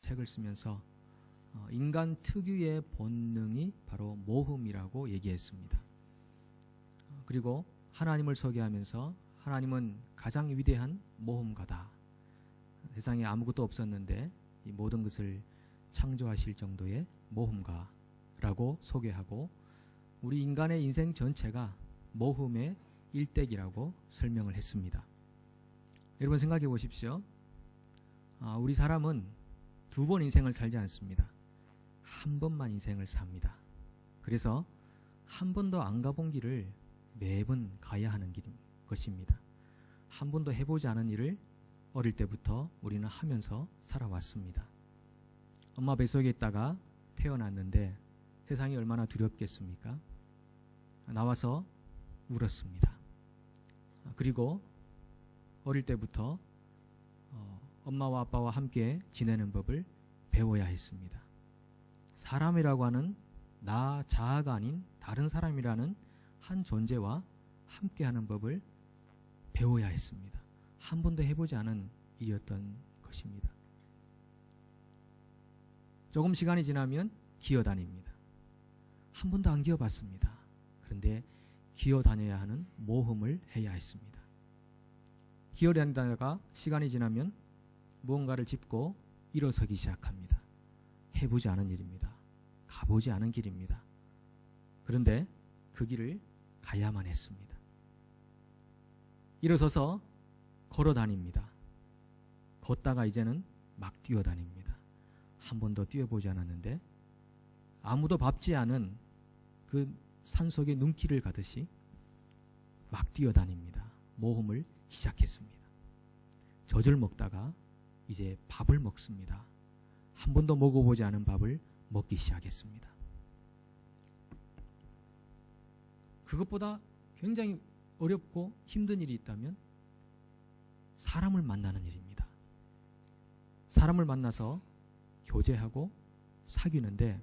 책을 쓰면서 인간 특유의 본능이 바로 모험이라고 얘기했습니다. 그리고 하나님을 소개하면서 하나님은 가장 위대한 모험가다. 세상에 아무것도 없었는데 이 모든 것을 창조하실 정도의 모험가라고 소개하고 우리 인간의 인생 전체가 모험의 일대기라고 설명을 했습니다. 여러분 생각해 보십시오. 우리 사람은 두 번 인생을 살지 않습니다. 한 번만 인생을 삽니다. 그래서 한 번도 안 가본 길을 매번 가야 하는 것입니다. 한 번도 해보지 않은 일을 어릴 때부터 우리는 하면서 살아왔습니다. 엄마 뱃속에 있다가 태어났는데 세상이 얼마나 두렵겠습니까? 나와서 울었습니다. 그리고 어릴 때부터 엄마와 아빠와 함께 지내는 법을 배워야 했습니다. 사람이라고 하는 나 자아가 아닌 다른 사람이라는 한 존재와 함께하는 법을 배워야 했습니다. 한 번도 해보지 않은 일이었던 것입니다. 조금 시간이 지나면 기어다닙니다. 한 번도 안 기어봤습니다. 그런데 기어다녀야 하는 모험을 해야 했습니다. 기어다니다가 시간이 지나면 무언가를 짚고 일어서기 시작합니다. 해보지 않은 일입니다. 가보지 않은 길입니다. 그런데 그 길을 가야만 했습니다. 일어서서 걸어 다닙니다. 걷다가 이제는 막 뛰어다닙니다. 한 번도 뛰어보지 않았는데 아무도 밟지 않은 그 산속의 눈길을 가듯이 막 뛰어다닙니다. 모험을 시작했습니다. 젖을 먹다가 이제 밥을 먹습니다. 한 번도 먹어보지 않은 밥을 먹기 시작했습니다. 그것보다 굉장히 어렵고 힘든 일이 있다면 사람을 만나는 일입니다. 사람을 만나서 교제하고 사귀는데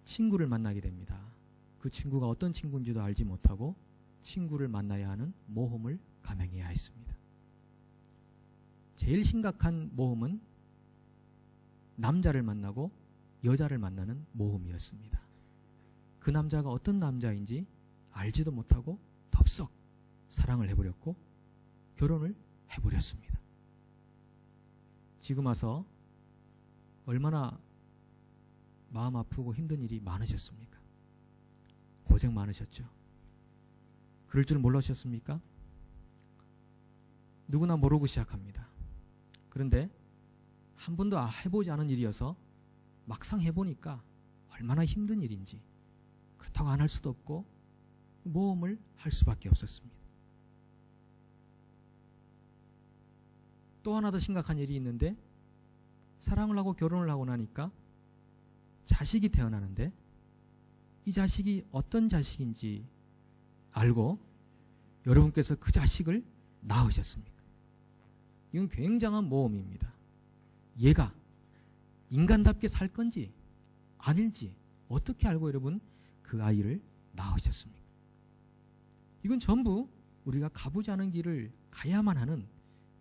친구를 만나게 됩니다. 그 친구가 어떤 친구인지도 알지 못하고 친구를 만나야 하는 모험을 감행해야 했습니다. 제일 심각한 모험은 남자를 만나고 여자를 만나는 모험이었습니다. 그 남자가 어떤 남자인지 알지도 못하고 덥석 사랑을 해버렸고 결혼을 해버렸습니다. 지금 와서 얼마나 마음 아프고 힘든 일이 많으셨습니까? 고생 많으셨죠? 그럴 줄 몰라셨습니까? 누구나 모르고 시작합니다. 그런데 한 번도 해보지 않은 일이어서 막상 해보니까 얼마나 힘든 일인지 그렇다고 안 할 수도 없고 모험을 할 수밖에 없었습니다. 또 하나 더 심각한 일이 있는데 사랑을 하고 결혼을 하고 나니까 자식이 태어나는데 이 자식이 어떤 자식인지 알고 여러분께서 그 자식을 낳으셨습니까? 이건 굉장한 모험입니다. 얘가 인간답게 살 건지 아닐지 어떻게 알고 여러분 그 아이를 낳으셨습니까? 이건 전부 우리가 가보지 않은 길을 가야만 하는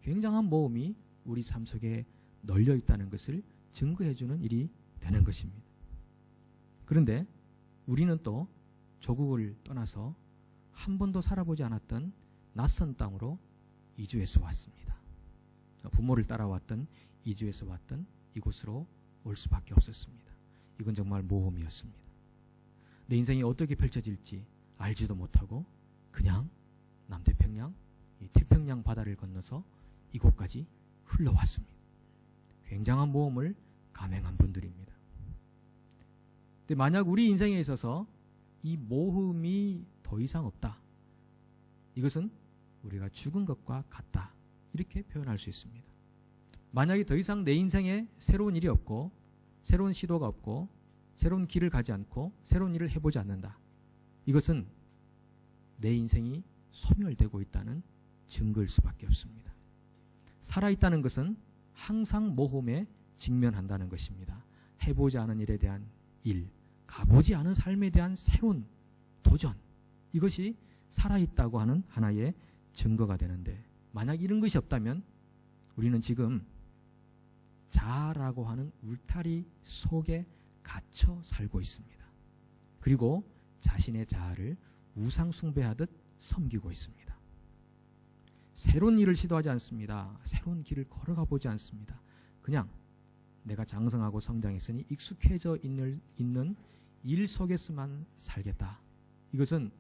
굉장한 모험이 우리 삶 속에 널려 있다는 것을 증거해주는 일이 되는 것입니다. 그런데 우리는 또 조국을 떠나서 한 번도 살아보지 않았던 낯선 땅으로 이주해서 왔습니다. 부모를 따라왔던 이주해서 왔던 이곳으로 올 수밖에 없었습니다. 이건 정말 모험이었습니다. 내 인생이 어떻게 펼쳐질지 알지도 못하고 그냥 남태평양, 이 태평양 바다를 건너서 이곳까지 흘러왔습니다. 굉장한 모험을 감행한 분들입니다. 근데 만약 우리 인생에 있어서 이 모험이 더 이상 없다. 이것은 우리가 죽은 것과 같다. 이렇게 표현할 수 있습니다. 만약에 더 이상 내 인생에 새로운 일이 없고 새로운 시도가 없고 새로운 길을 가지 않고 새로운 일을 해보지 않는다. 이것은 내 인생이 소멸되고 있다는 증거일 수밖에 없습니다. 살아있다는 것은 항상 모험에 직면한다는 것입니다. 해보지 않은 일에 대한 일, 가보지 않은 삶에 대한 새로운 도전, 이것이 살아있다고 하는 하나의 증거가 되는데 만약 이런 것이 없다면 우리는 지금 자아라고 하는 울타리 속에 갇혀 살고 있습니다. 그리고 자신의 자아를 우상 숭배하듯 섬기고 있습니다. 새로운 일을 시도하지 않습니다. 새로운 길을 걸어가 보지 않습니다. 그냥 내가 장성하고 성장했으니 익숙해져 있는 일 속에서만 살겠다. 이것은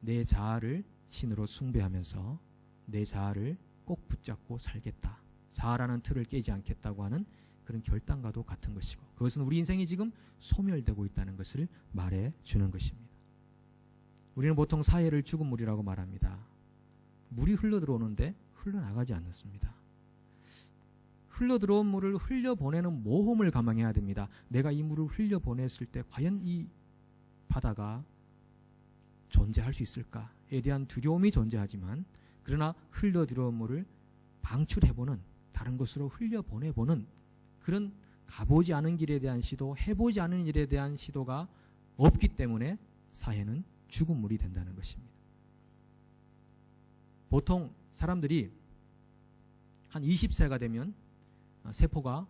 내 자아를 신으로 숭배하면서 내 자아를 꼭 붙잡고 살겠다. 자아라는 틀을 깨지 않겠다고 하는 그런 결단과도 같은 것이고, 그것은 우리 인생이 지금 소멸되고 있다는 것을 말해 주는 것입니다. 우리는 보통 사회를 죽은 물이라고 말합니다. 물이 흘러들어오는데 흘러나가지 않습니다. 흘러들어온 물을 흘려보내는 모험을 감행해야 됩니다. 내가 이 물을 흘려보냈을 때 과연 이 바다가 존재할 수 있을까에 대한 두려움이 존재하지만, 그러나 흘러들어온 물을 방출해보는, 다른 곳으로 흘려보내보는 그런 가보지 않은 길에 대한 시도, 해보지 않은 일에 대한 시도가 없기 때문에 사회는 죽은 물이 된다는 것입니다. 보통 사람들이 한 20세가 되면 세포가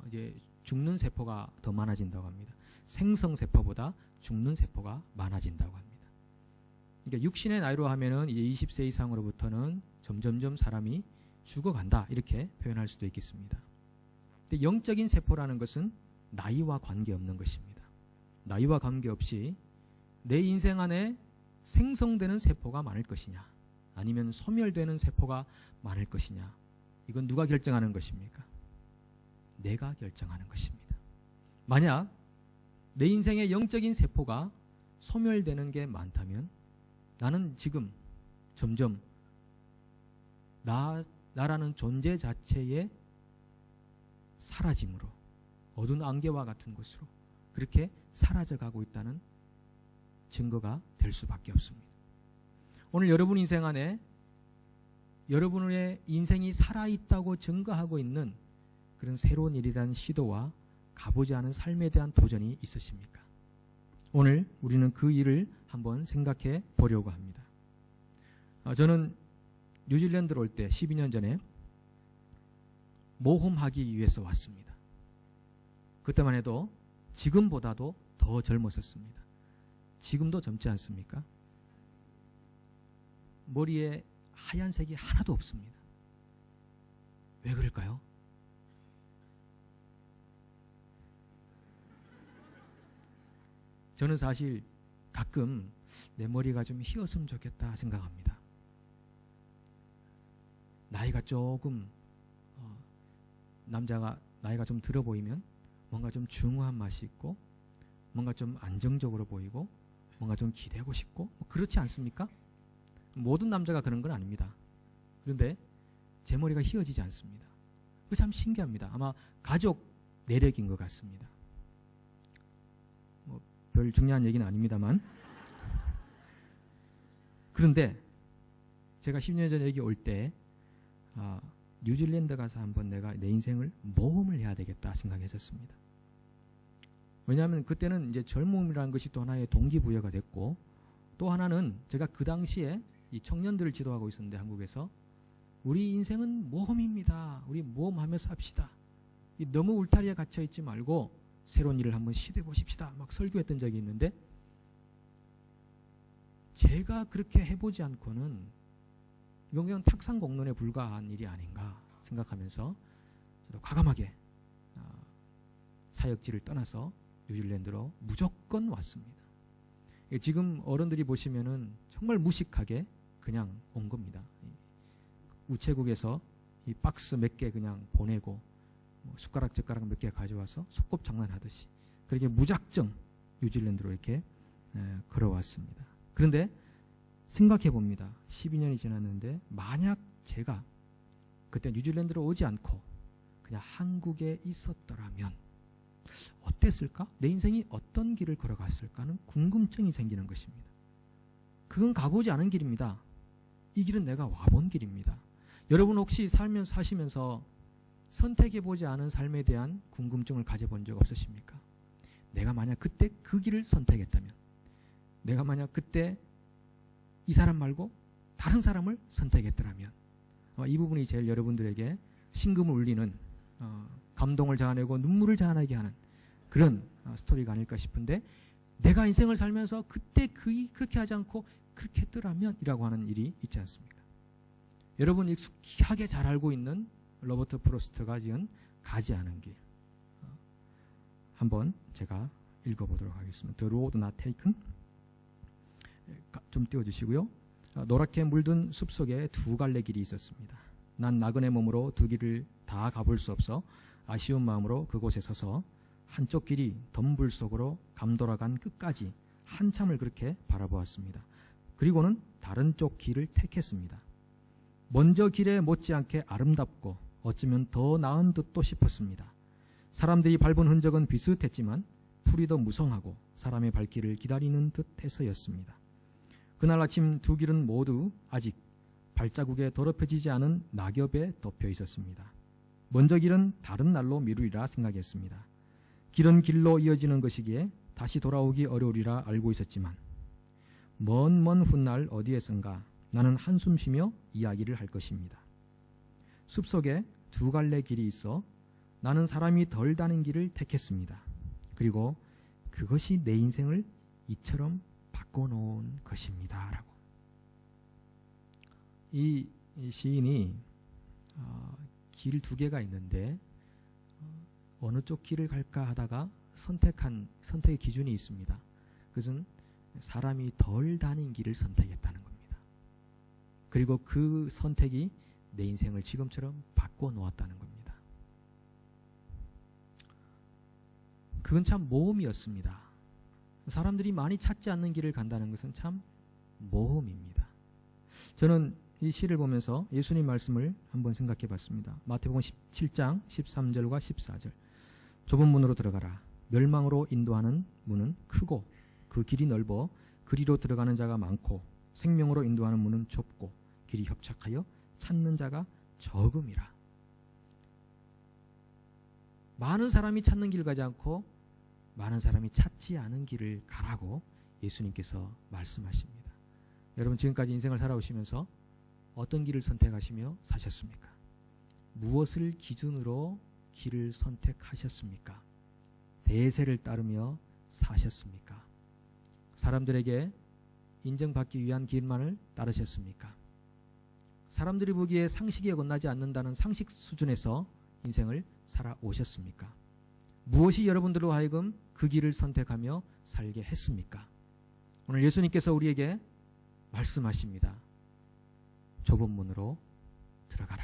이제 죽는 세포가 더 많아진다고 합니다. 생성세포보다 죽는 세포가 많아진다고 합니다. 그러니까 육신의 나이로 하면은 이제 20세 이상으로부터는 점점점 사람이 죽어간다, 이렇게 표현할 수도 있겠습니다. 근데 영적인 세포라는 것은 나이와 관계없는 것입니다. 나이와 관계없이 내 인생 안에 생성되는 세포가 많을 것이냐, 아니면 소멸되는 세포가 많을 것이냐, 이건 누가 결정하는 것입니까? 내가 결정하는 것입니다. 만약 내 인생의 영적인 세포가 소멸되는 게 많다면 나는 지금 점점 나라는 존재 자체의 사라짐으로, 어두운 안개와 같은 것으로 그렇게 사라져가고 있다는 증거가 될 수밖에 없습니다. 오늘 여러분 인생 안에 여러분의 인생이 살아있다고 증거하고 있는 그런 새로운 일이라는 시도와 가보지 않은 삶에 대한 도전이 있으십니까? 오늘 우리는 그 일을 한번 생각해 보려고 합니다. 저는 뉴질랜드로 올 때 12년 전에 모험하기 위해서 왔습니다. 그때만 해도 지금보다도 더 젊었었습니다. 지금도 젊지 않습니까? 머리에 하얀색이 하나도 없습니다. 왜 그럴까요? 저는 사실 가끔 내 머리가 좀 휘었으면 좋겠다 생각합니다. 나이가 조금 남자가 나이가 좀 들어 보이면 뭔가 좀 중후한 맛이 있고, 뭔가 좀 안정적으로 보이고, 뭔가 좀 기대고 싶고, 그렇지 않습니까? 모든 남자가 그런 건 아닙니다. 그런데 제 머리가 휘어지지 않습니다. 그게 참 신기합니다. 아마 가족 내력인 것 같습니다. 별 중요한 얘기는 아닙니다만, 그런데 제가 10년 전에 여기 올 때 뉴질랜드 가서 한번 내가 내 인생을 모험을 해야 되겠다 생각했었습니다. 왜냐하면 그때는 이제 젊음이라는 것이 또 하나의 동기부여가 됐고, 또 하나는 제가 그 당시에 이 청년들을 지도하고 있었는데, 한국에서 우리 인생은 모험입니다. 우리 모험하며 삽시다. 너무 울타리에 갇혀 있지 말고 새로운 일을 한번 시도해 보십시다. 막 설교했던 적이 있는데, 제가 그렇게 해보지 않고는 이건 그냥 탁상공론에 불과한 일이 아닌가 생각하면서 저도 과감하게 사역지를 떠나서 뉴질랜드로 무조건 왔습니다. 지금 어른들이 보시면은 정말 무식하게 그냥 온 겁니다. 우체국에서 이 박스 몇 개 그냥 보내고 숟가락 젓가락 몇 개 가져와서 소꿉장난하듯이 그렇게 무작정 뉴질랜드로 이렇게 걸어왔습니다. 그런데 생각해 봅니다. 12년이 지났는데 만약 제가 그때 뉴질랜드로 오지 않고 그냥 한국에 있었더라면 어땠을까? 내 인생이 어떤 길을 걸어갔을까는 궁금증이 생기는 것입니다. 그건 가보지 않은 길입니다. 이 길은 내가 와본 길입니다. 여러분 혹시 사시면서 선택해보지 않은 삶에 대한 궁금증을 가져본 적 없으십니까? 내가 만약 그때 그 길을 선택했다면, 내가 만약 그때 이 사람 말고 다른 사람을 선택했더라면, 이 부분이 제일 여러분들에게 심금을 울리는 감동을 자아내고 눈물을 자아내게 하는 그런 스토리가 아닐까 싶은데, 내가 인생을 살면서 그때 그렇게 하지 않고 그렇게 했더라면 이라고 하는 일이 있지 않습니까? 여러분 익숙하게 잘 알고 있는 로버트 프로스트가 지은 가지 않은 길, 한번 제가 읽어보도록 하겠습니다. The Road Not Taken. 좀 띄워주시고요. 노랗게 물든 숲속에 두 갈래 길이 있었습니다. 난 나그네 몸으로 두 길을 다 가볼 수 없어 아쉬운 마음으로 그곳에 서서 한쪽 길이 덤불 속으로 감돌아간 끝까지 한참을 그렇게 바라보았습니다. 그리고는 다른 쪽 길을 택했습니다. 먼저 길에 못지않게 아름답고 어쩌면 더 나은 듯도 싶었습니다. 사람들이 밟은 흔적은 비슷했지만 풀이 더 무성하고 사람의 발길을 기다리는 듯 해서였습니다. 그날 아침 두 길은 모두 아직 발자국에 더럽혀지지 않은 낙엽에 덮여 있었습니다. 먼저 길은 다른 날로 미루리라 생각했습니다. 길은 길로 이어지는 것이기에 다시 돌아오기 어려우리라 알고 있었지만 먼 훗날 어디에선가 나는 한숨 쉬며 이야기를 할 것입니다. 숲속에 두 갈래 길이 있어 나는 사람이 덜 다는 길을 택했습니다. 그리고 그것이 내 인생을 이처럼 바꿔놓은 것입니다. 라고. 이 시인이 길 두 개가 있는데 어느 쪽 길을 갈까 하다가 선택의 기준이 있습니다. 그것은 사람이 덜 다닌 길을 선택했다는 겁니다. 그리고 그 선택이 내 인생을 지금처럼 바꿔놓았다는 겁니다. 그건 참 모험이었습니다. 사람들이 많이 찾지 않는 길을 간다는 것은 참 모험입니다. 저는 이 시를 보면서 예수님 말씀을 한번 생각해 봤습니다. 마태복음 17장 13절과 14절. 좁은 문으로 들어가라. 멸망으로 인도하는 문은 크고 그 길이 넓어 그리로 들어가는 자가 많고 생명으로 인도하는 문은 좁고 길이 협착하여 찾는 자가 적음이라. 많은 사람이 찾는 길 가지 않고 많은 사람이 찾지 않은 길을 가라고 예수님께서 말씀하십니다. 여러분 지금까지 인생을 살아오시면서 어떤 길을 선택하시며 사셨습니까? 무엇을 기준으로 길을 선택하셨습니까? 대세를 따르며 사셨습니까? 사람들에게 인정받기 위한 길만을 따르셨습니까? 사람들이 보기에 상식에 어긋나지 않는다는 상식 수준에서 인생을 살아오셨습니까? 무엇이 여러분들로 하여금 그 길을 선택하며 살게 했습니까? 오늘 예수님께서 우리에게 말씀하십니다. 좁은 문으로 들어가라.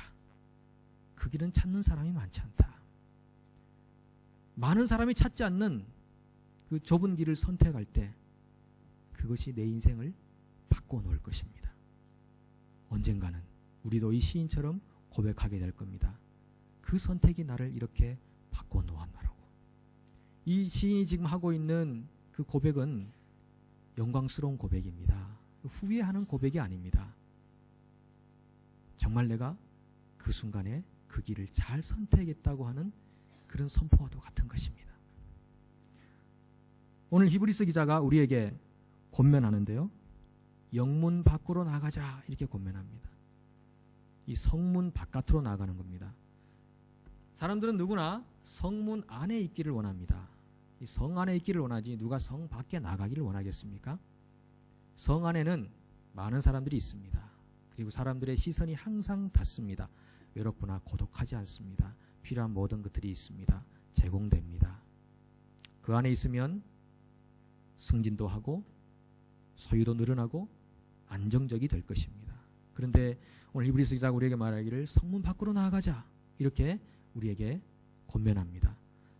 그 길은 찾는 사람이 많지 않다. 많은 사람이 찾지 않는 그 좁은 길을 선택할 때 그것이 내 인생을 바꿔놓을 것입니다. 언젠가는 우리도 이 시인처럼 고백하게 될 겁니다. 그 선택이 나를 이렇게 바꿔놓았나라고. 이 시인이 지금 하고 있는 그 고백은 영광스러운 고백입니다. 후회하는 고백이 아닙니다. 정말 내가 그 순간에 그 길을 잘 선택했다고 하는 그런 선포와도 같은 것입니다. 오늘 히브리서 기자가 우리에게 권면하는데요. 영문 밖으로 나가자 이렇게 권면합니다. 이 성문 바깥으로 나가는 겁니다. 사람들은 누구나 성문 안에 있기를 원합니다. 이 성 안에 있기를 원하지 누가 성 밖에 나가기를 원하겠습니까? 성 안에는 많은 사람들이 있습니다. 그리고 사람들의 시선이 항상 닿습니다. 외롭거나 고독하지 않습니다. 필요한 모든 것들이 있습니다. 제공됩니다. 그 안에 있으면 승진도 하고 소유도 늘어나고 안정적이 될 것입니다. 그런데 오늘 히브리서 기자가 우리에게 말하기를 성문 밖으로 나아가자 이렇게 우리에게 권면합니다.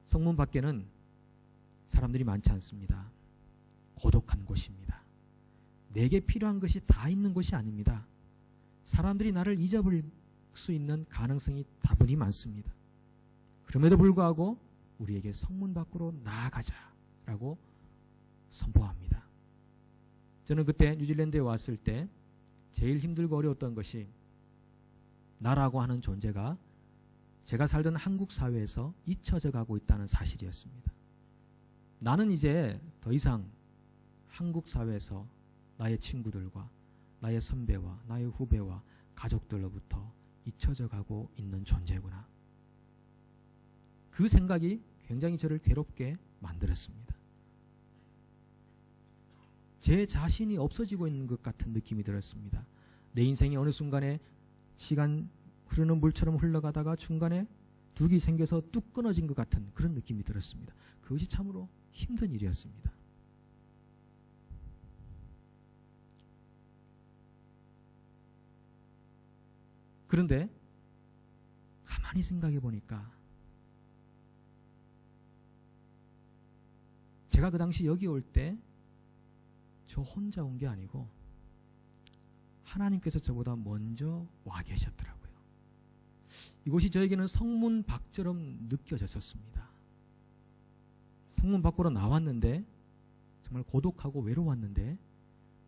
성문 밖에는 사람들이 많지 않습니다. 고독한 곳입니다. 내게 필요한 것이 다 있는 곳이 아닙니다. 사람들이 나를 잊어버릴 수 있는 가능성이 다분히 많습니다. 그럼에도 불구하고 우리에게 성문 밖으로 나아가자라고 선포합니다. 저는 그때 뉴질랜드에 왔을 때 제일 힘들고 어려웠던 것이 나라고 하는 존재가 제가 살던 한국 사회에서 잊혀져 가고 있다는 사실이었습니다. 나는 이제 더 이상 한국 사회에서 나의 친구들과 나의 선배와 나의 후배와 가족들로부터 잊혀져 가고 있는 존재구나. 그 생각이 굉장히 저를 괴롭게 만들었습니다. 제 자신이 없어지고 있는 것 같은 느낌이 들었습니다. 내 인생이 어느 순간에 시간 흐르는 물처럼 흘러가다가 중간에 둑이 생겨서 뚝 끊어진 것 같은 그런 느낌이 들었습니다. 그것이 참으로 힘든 일이었습니다. 그런데 가만히 생각해 보니까 제가 그 당시 여기 올 때 저 혼자 온 게 아니고 하나님께서 저보다 먼저 와 계셨더라고요. 이곳이 저에게는 성문 밖처럼 느껴졌었습니다. 성문 밖으로 나왔는데 정말 고독하고 외로웠는데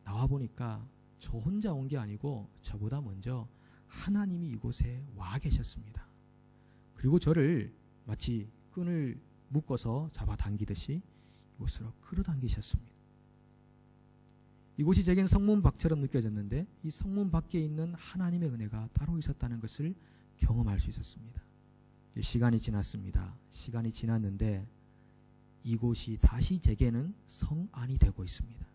나와보니까 저 혼자 온 게 아니고 저보다 먼저 하나님이 이곳에 와 계셨습니다. 그리고 저를 마치 끈을 묶어서 잡아당기듯이 이곳으로 끌어당기셨습니다. 이곳이 제겐 성문 밖처럼 느껴졌는데 이 성문 밖에 있는 하나님의 은혜가 따로 있었다는 것을 경험할 수 있었습니다. 시간이 지났습니다. 시간이 지났는데 이곳이 다시 제게는 성 안이 되고 있습니다.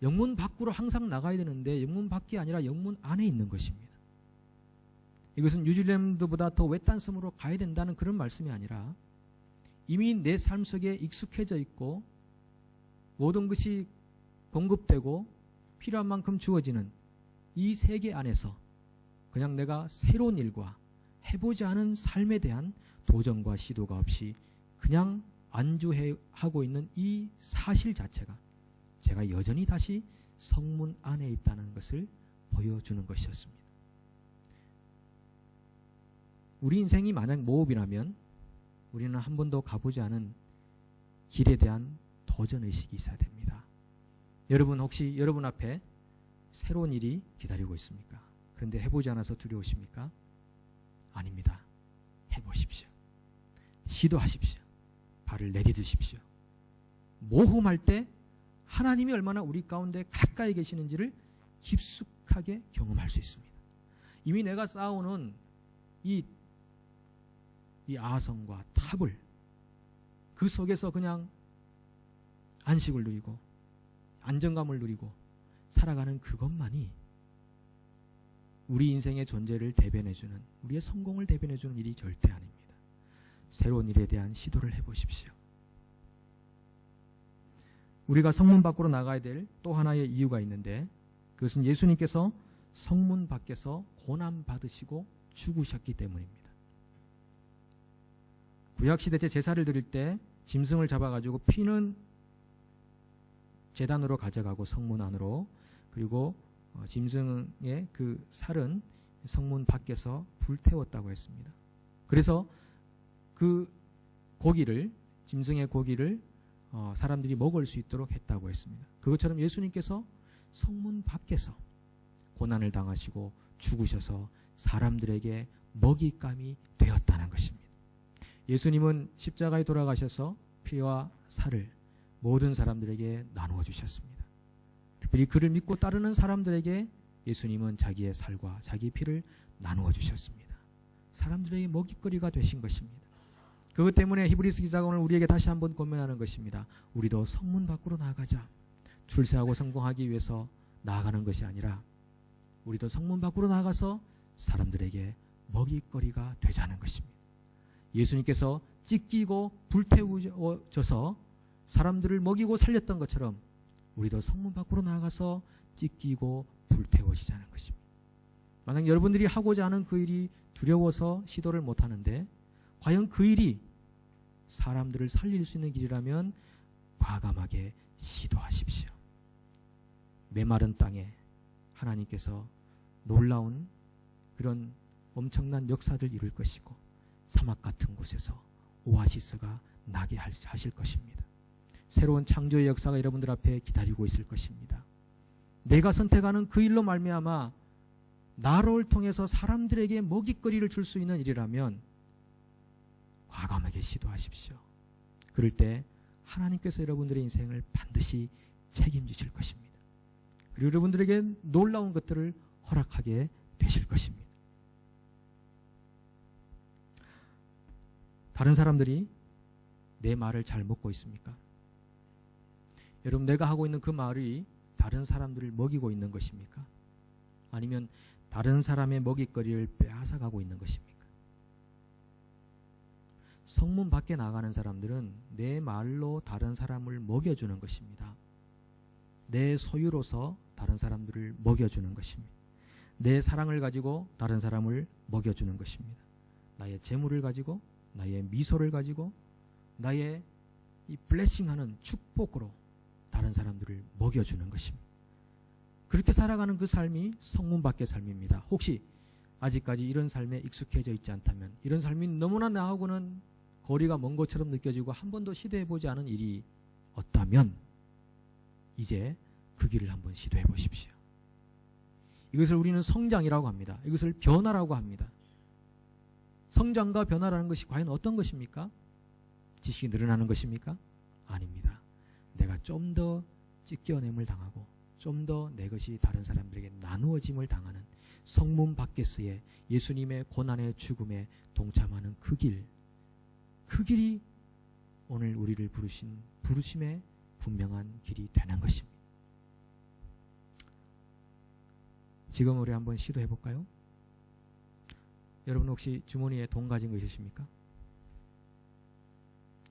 영문 밖으로 항상 나가야 되는데 영문 밖이 아니라 영문 안에 있는 것입니다. 이것은 뉴질랜드보다 더 외딴 섬으로 가야 된다는 그런 말씀이 아니라 이미 내 삶 속에 익숙해져 있고 모든 것이 공급되고 필요한 만큼 주어지는 이 세계 안에서 그냥 내가 새로운 일과 해보지 않은 삶에 대한 도전과 시도가 없이 그냥 안주하고 있는 이 사실 자체가 제가 여전히 다시 성문 안에 있다는 것을 보여주는 것이었습니다. 우리 인생이 만약 모험이라면 우리는 한 번도 가보지 않은 길에 대한 도전의식이 있어야 됩니다. 여러분 혹시 여러분 앞에 새로운 일이 기다리고 있습니까? 그런데 해보지 않아서 두려우십니까? 아닙니다. 해보십시오. 시도하십시오. 발을 내디드십시오. 모험할 때 하나님이 얼마나 우리 가운데 가까이 계시는지를 깊숙하게 경험할 수 있습니다. 이미 내가 쌓아오는 이 아성과 탑을 그 속에서 그냥 안식을 누리고 안정감을 누리고 살아가는 그것만이 우리 인생의 존재를 대변해주는 우리의 성공을 대변해주는 일이 절대 아닙니다. 새로운 일에 대한 시도를 해보십시오. 우리가 성문 밖으로 나가야 될 또 하나의 이유가 있는데 그것은 예수님께서 성문 밖에서 고난받으시고 죽으셨기 때문입니다. 구약시대 때 제사를 드릴 때 짐승을 잡아가지고 피는 제단으로 가져가고 성문 안으로 그리고 짐승의 그 살은 성문 밖에서 불태웠다고 했습니다. 그래서 그 고기를 짐승의 고기를 사람들이 먹을 수 있도록 했다고 했습니다. 그것처럼 예수님께서 성문 밖에서 고난을 당하시고 죽으셔서 사람들에게 먹잇감이 되었다는 것입니다. 예수님은 십자가에 돌아가셔서 피와 살을 모든 사람들에게 나누어 주셨습니다. 특별히 그를 믿고 따르는 사람들에게 예수님은 자기의 살과 자기의 피를 나누어 주셨습니다. 사람들에게 먹잇거리가 되신 것입니다. 그것 때문에 히브리서 기자가 오늘 우리에게 다시 한번 권면하는 것입니다. 우리도 성문 밖으로 나아가자. 출세하고 성공하기 위해서 나아가는 것이 아니라 우리도 성문 밖으로 나가서 사람들에게 먹잇거리가 되자는 것입니다. 예수님께서 찢기고 불태워져서 사람들을 먹이고 살렸던 것처럼 우리도 성문 밖으로 나가서 찢기고 불태워지자는 것입니다. 만약 여러분들이 하고자 하는 그 일이 두려워서 시도를 못하는데 과연 그 일이 사람들을 살릴 수 있는 길이라면 과감하게 시도하십시오. 메마른 땅에 하나님께서 놀라운 그런 엄청난 역사를 이룰 것이고 사막 같은 곳에서 오아시스가 나게 하실 것입니다. 새로운 창조의 역사가 여러분들 앞에 기다리고 있을 것입니다. 내가 선택하는 그 일로 말미암아 나를 통해서 사람들에게 먹잇거리를 줄 수 있는 일이라면 과감하게 시도하십시오. 그럴 때 하나님께서 여러분들의 인생을 반드시 책임지실 것입니다. 그리고 여러분들에게 놀라운 것들을 허락하게 되실 것입니다. 다른 사람들이 내 말을 잘 먹고 있습니까? 여러분, 내가 하고 있는 그 말이 다른 사람들을 먹이고 있는 것입니까? 아니면 다른 사람의 먹잇거리를 빼앗아가고 있는 것입니까? 성문 밖에 나가는 사람들은 내 말로 다른 사람을 먹여주는 것입니다. 내 소유로서 다른 사람들을 먹여주는 것입니다. 내 사랑을 가지고 다른 사람을 먹여주는 것입니다. 나의 재물을 가지고, 나의 미소를 가지고, 나의 이 블레싱하는 축복으로 다른 사람들을 먹여주는 것입니다. 그렇게 살아가는 그 삶이 성문 밖의 삶입니다. 혹시 아직까지 이런 삶에 익숙해져 있지 않다면, 이런 삶이 너무나 나하고는 거리가 먼 것처럼 느껴지고 한 번도 시도해보지 않은 일이 없다면 이제 그 길을 한번 시도해 보십시오. 이것을 우리는 성장이라고 합니다. 이것을 변화라고 합니다. 성장과 변화라는 것이 과연 어떤 것입니까? 지식이 늘어나는 것입니까? 아닙니다. 내가 좀 더 찢겨냄을 당하고 좀 더 내 것이 다른 사람들에게 나누어짐을 당하는 성문 밖에서의 예수님의 고난의 죽음에 동참하는 그 길이 오늘 우리를 부르신 부르심의 분명한 길이 되는 것입니다. 지금 우리 한번 시도해 볼까요? 여러분 혹시 주머니에 돈 가진 거 있으십니까?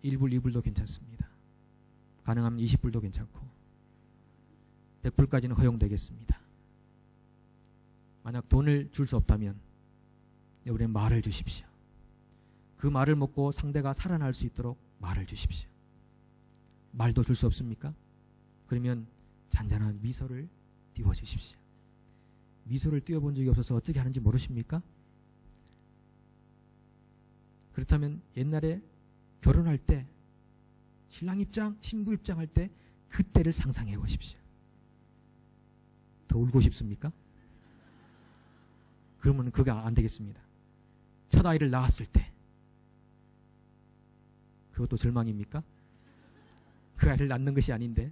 1불, 2불도 괜찮습니다. 가능하면 20불도 괜찮고 100불까지는 허용되겠습니다. 만약 돈을 줄 수 없다면 우리는 말을 주십시오. 그 말을 먹고 상대가 살아날 수 있도록 말을 주십시오. 말도 줄 수 없습니까? 그러면 잔잔한 미소를 띄워주십시오. 미소를 띄워본 적이 없어서 어떻게 하는지 모르십니까? 그렇다면 옛날에 결혼할 때 신랑 입장, 신부 입장할 때 그때를 상상해 보십시오. 더 울고 싶습니까? 그러면 그게 안 되겠습니다. 첫 아이를 낳았을 때 그것도 절망입니까? 그 아이를 낳는 것이 아닌데.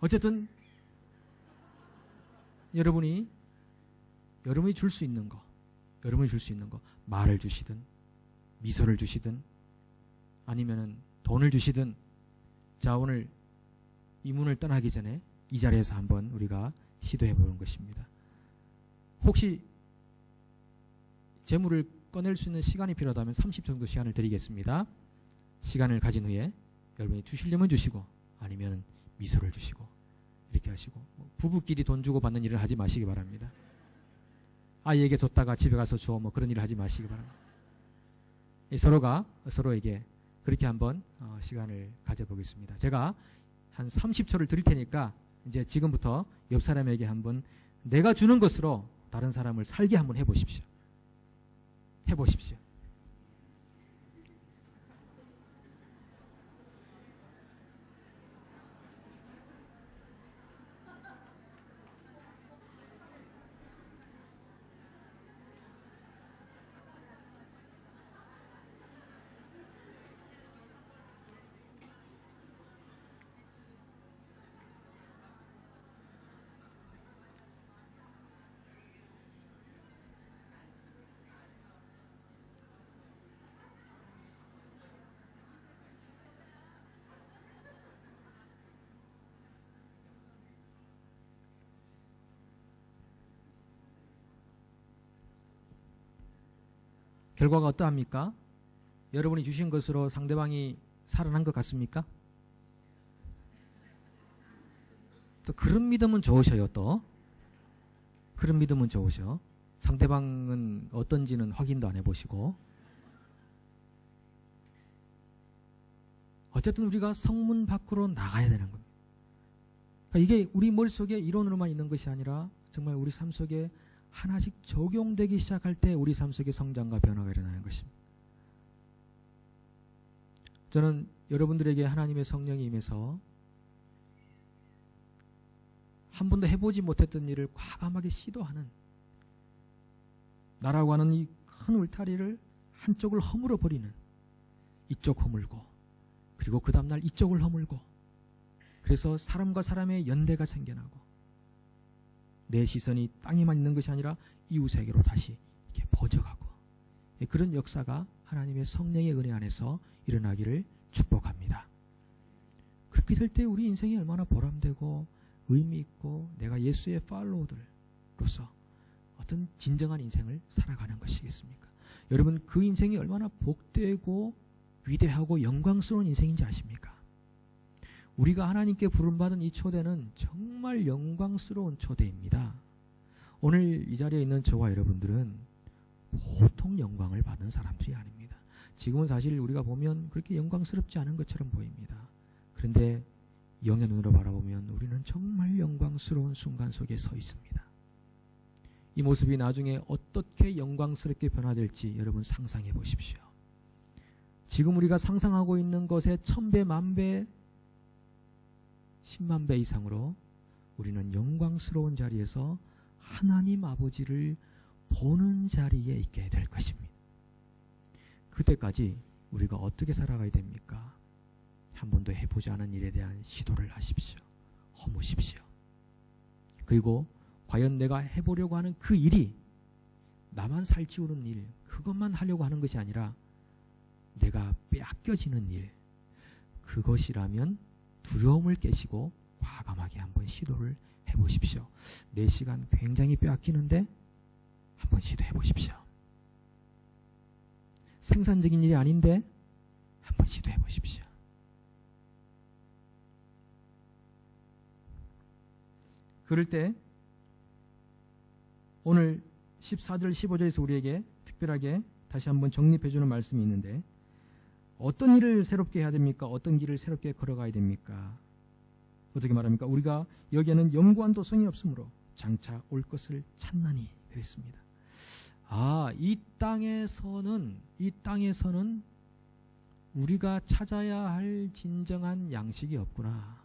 어쨌든 여러분이 줄 수 있는 거, 말을 주시든 미소를 주시든 아니면은 돈을 주시든, 자, 오늘 이 문을 떠나기 전에 이 자리에서 한번 우리가 시도해 보는 것입니다. 혹시 재물을 꺼낼 수 있는 시간이 필요하다면 30초 정도 시간을 드리겠습니다. 시간을 가진 후에 여러분이 주시려면 주시고 아니면 미소를 주시고 이렇게 하시고, 부부끼리 돈 주고 받는 일을 하지 마시기 바랍니다. 아이에게 줬다가 집에 가서 줘, 그런 일을 하지 마시기 바랍니다. 서로가 서로에게 그렇게 한번 시간을 가져보겠습니다. 제가 한 30초를 드릴 테니까 이제 지금부터 옆 사람에게 한번 내가 주는 것으로 다른 사람을 살게 한번 해보십시오. 결과가 어떠합니까? 여러분이 주신 것으로 상대방이 살아난 것 같습니까? 또 그런 믿음은 좋으셔요. 또 그런 믿음은 좋으셔. 상대방은 어떤지는 확인도 안 해보시고. 어쨌든 우리가 성문 밖으로 나가야 되는 겁니다. 그러니까 이게 우리 머릿속에 이론으로만 있는 것이 아니라 정말 우리 삶 속에 하나씩 적용되기 시작할 때 우리 삶 속에 성장과 변화가 일어나는 것입니다. 저는 여러분들에게 하나님의 성령이 임해서 한 번도 해보지 못했던 일을 과감하게 시도하는, 나라고 하는 이 큰 울타리를 한쪽을 허물어 버리는, 이쪽 허물고 그리고 그 다음날 이쪽을 허물고, 그래서 사람과 사람의 연대가 생겨나고 내 시선이 땅에만 있는 것이 아니라 이웃에게로 다시 이렇게 퍼져가고 그런 역사가 하나님의 성령의 은혜 안에서 일어나기를 축복합니다. 그렇게 될 때 우리 인생이 얼마나 보람되고 의미 있고 내가 예수의 팔로워들로서 어떤 진정한 인생을 살아가는 것이겠습니까? 여러분, 그 인생이 얼마나 복되고 위대하고 영광스러운 인생인지 아십니까? 우리가 하나님께 부름받은 이 초대는 정말 영광스러운 초대입니다. 오늘 이 자리에 있는 저와 여러분들은 보통 영광을 받는 사람들이 아닙니다. 지금은 사실 우리가 보면 그렇게 영광스럽지 않은 것처럼 보입니다. 그런데 영의 눈으로 바라보면 우리는 정말 영광스러운 순간 속에 서 있습니다. 이 모습이 나중에 어떻게 영광스럽게 변화될지 여러분 상상해 보십시오. 지금 우리가 상상하고 있는 것의 1000배, 10,000배, 10만 배 이상으로 우리는 영광스러운 자리에서 하나님 아버지를 보는 자리에 있게 될 것입니다. 그때까지 우리가 어떻게 살아가야 됩니까? 한 번도 해보지 않은 일에 대한 시도를 하십시오. 허무십시오. 그리고 과연 내가 해보려고 하는 그 일이 나만 살찌우는 일, 그것만 하려고 하는 것이 아니라 내가 빼앗겨지는 일, 그것이라면 두려움을 깨시고 과감하게 한번 시도를 해보십시오. 내 시간 굉장히 빼앗기는데 한번 시도해 보십시오. 생산적인 일이 아닌데 한번 시도해 보십시오. 그럴 때 오늘 14절 15절에서 우리에게 특별하게 다시 한번 정립해 주는 말씀이 있는데, 어떤 일을 새롭게 해야 됩니까? 어떤 길을 새롭게 걸어가야 됩니까? 어떻게 말합니까? 우리가 여기에는 영구한 도성이 없으므로 장차 올 것을 찾나니 그랬습니다. 이 땅에서는 우리가 찾아야 할 진정한 양식이 없구나.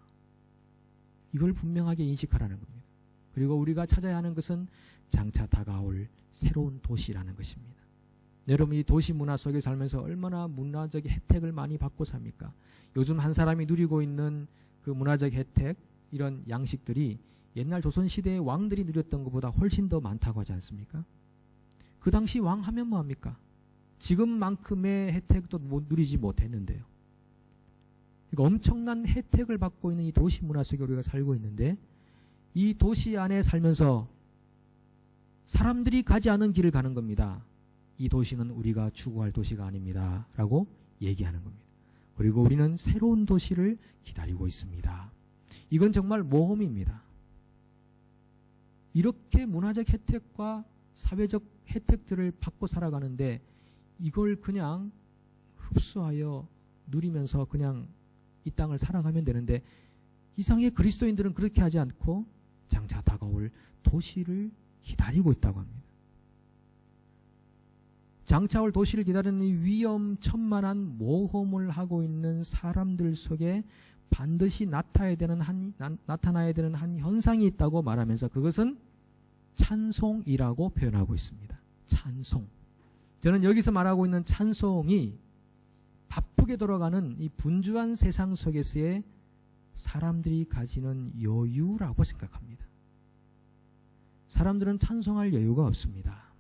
이걸 분명하게 인식하라는 겁니다. 그리고 우리가 찾아야 하는 것은 장차 다가올 새로운 도시라는 것입니다. 여러분, 이 도시 문화 속에 살면서 얼마나 문화적 혜택을 많이 받고 삽니까? 요즘 한 사람이 누리고 있는 그 문화적 혜택, 이런 양식들이 옛날 조선시대의 왕들이 누렸던 것보다 훨씬 더 많다고 하지 않습니까? 그 당시 왕 하면 뭐합니까? 지금만큼의 혜택도 누리지 못했는데요. 그러니까 엄청난 혜택을 받고 있는 이 도시 문화 속에 우리가 살고 있는데, 이 도시 안에 살면서 사람들이 가지 않은 길을 가는 겁니다. 이 도시는 우리가 추구할 도시가 아닙니다 라고 얘기하는 겁니다. 그리고 우리는 새로운 도시를 기다리고 있습니다. 이건 정말 모험입니다. 이렇게 문화적 혜택과 사회적 혜택들을 받고 살아가는데 이걸 그냥 흡수하여 누리면서 그냥 이 땅을 살아가면 되는데, 이상하게 그리스도인들은 그렇게 하지 않고 장차 다가올 도시를 기다리고 있다고 합니다. 장차 올 도시를 기다리는 이 위험천만한 모험을 하고 있는 사람들 속에 반드시 나타나야 되는 한 현상이 있다고 말하면서 그것은 찬송이라고 표현하고 있습니다. 찬송. 저는 여기서 말하고 있는 찬송이 바쁘게 돌아가는 이 분주한 세상 속에서의 사람들이 가지는 여유라고 생각합니다. 사람들은 찬송할 여유가 없습니다.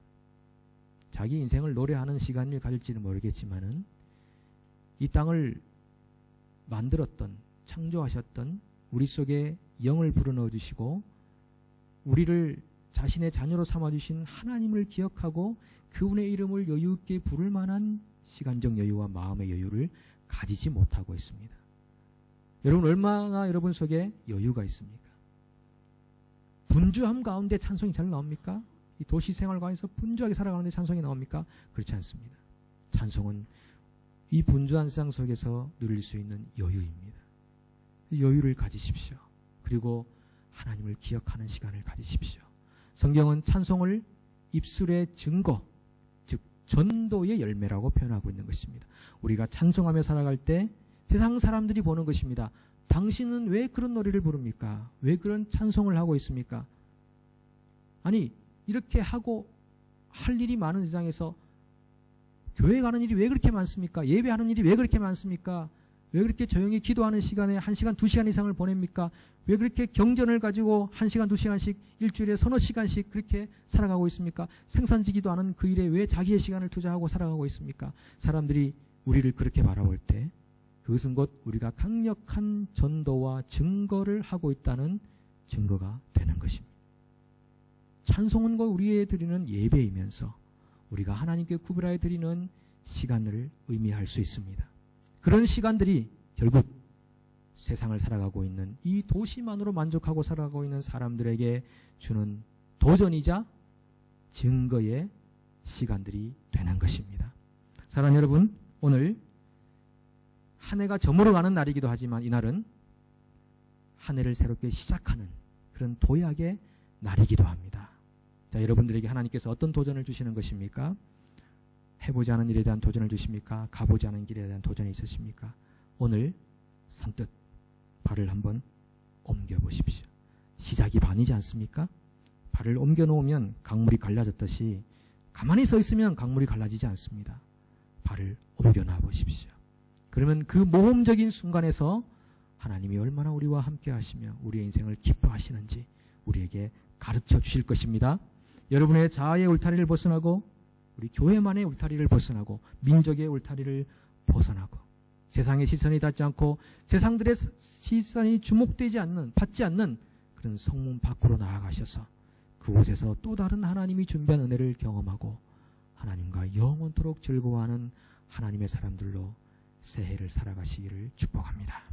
자기 인생을 노래하는 시간을 가질지는 모르겠지만은 이 땅을 만들었던, 창조하셨던 우리 속에 영을 불어넣어 주시고 우리를 자신의 자녀로 삼아주신 하나님을 기억하고 그분의 이름을 여유 있게 부를 만한 시간적 여유와 마음의 여유를 가지지 못하고 있습니다. 여러분, 얼마나 여러분 속에 여유가 있습니까? 분주함 가운데 찬송이 잘 나옵니까? 이 도시 생활 가운데서 분주하게 살아가는데 찬송이 나옵니까? 그렇지 않습니다. 찬송은 이 분주한 세상 속에서 누릴 수 있는 여유입니다. 여유를 가지십시오. 그리고 하나님을 기억하는 시간을 가지십시오. 성경은 찬송을 입술의 증거, 즉 전도의 열매라고 표현하고 있는 것입니다. 우리가 찬송하며 살아갈 때 세상 사람들이 보는 것입니다. 당신은 왜 그런 노래를 부릅니까? 왜 그런 찬송을 하고 있습니까? 아니, 이렇게 하고 할 일이 많은 세상에서 교회 가는 일이 왜 그렇게 많습니까? 예배하는 일이 왜 그렇게 많습니까? 왜 그렇게 조용히 기도하는 시간에 1시간, 2시간 이상을 보냅니까? 왜 그렇게 경전을 가지고 1시간, 2시간씩 일주일에 서너 시간씩 그렇게 살아가고 있습니까? 생산지기도 않은 그 일에 왜 자기의 시간을 투자하고 살아가고 있습니까? 사람들이 우리를 그렇게 바라볼 때 그것은 곧 우리가 강력한 전도와 증거를 하고 있다는 증거가 되는 것입니다. 찬송은 곧 우리의 드리는 예배이면서 우리가 하나님께 구별하여 드리는 시간을 의미할 수 있습니다. 그런 시간들이 결국 세상을 살아가고 있는 이 도시만으로 만족하고 살아가고 있는 사람들에게 주는 도전이자 증거의 시간들이 되는 것입니다. 사랑하는 여러분, 오늘 한 해가 저물어가는 날이기도 하지만 이날은 한 해를 새롭게 시작하는 그런 도약의 날이기도 합니다. 자, 여러분들에게 하나님께서 어떤 도전을 주시는 것입니까? 해보지 않은 일에 대한 도전을 주십니까? 가보지 않은 길에 대한 도전이 있으십니까? 오늘 선뜻 발을 한번 옮겨보십시오. 시작이 반이지 않습니까? 발을 옮겨놓으면 강물이 갈라졌듯이 가만히 서 있으면 강물이 갈라지지 않습니다. 발을 옮겨놔 보십시오. 그러면 그 모험적인 순간에서 하나님이 얼마나 우리와 함께 하시며 우리의 인생을 기뻐하시는지 우리에게 가르쳐 주실 것입니다. 여러분의 자아의 울타리를 벗어나고 우리 교회만의 울타리를 벗어나고 민족의 울타리를 벗어나고 세상의 시선이 닿지 않고 세상들의 시선이 주목되지 않는, 받지 않는 그런 성문 밖으로 나아가셔서 그곳에서 또 다른 하나님이 준비한 은혜를 경험하고 하나님과 영원토록 즐거워하는 하나님의 사람들로 새해를 살아가시기를 축복합니다.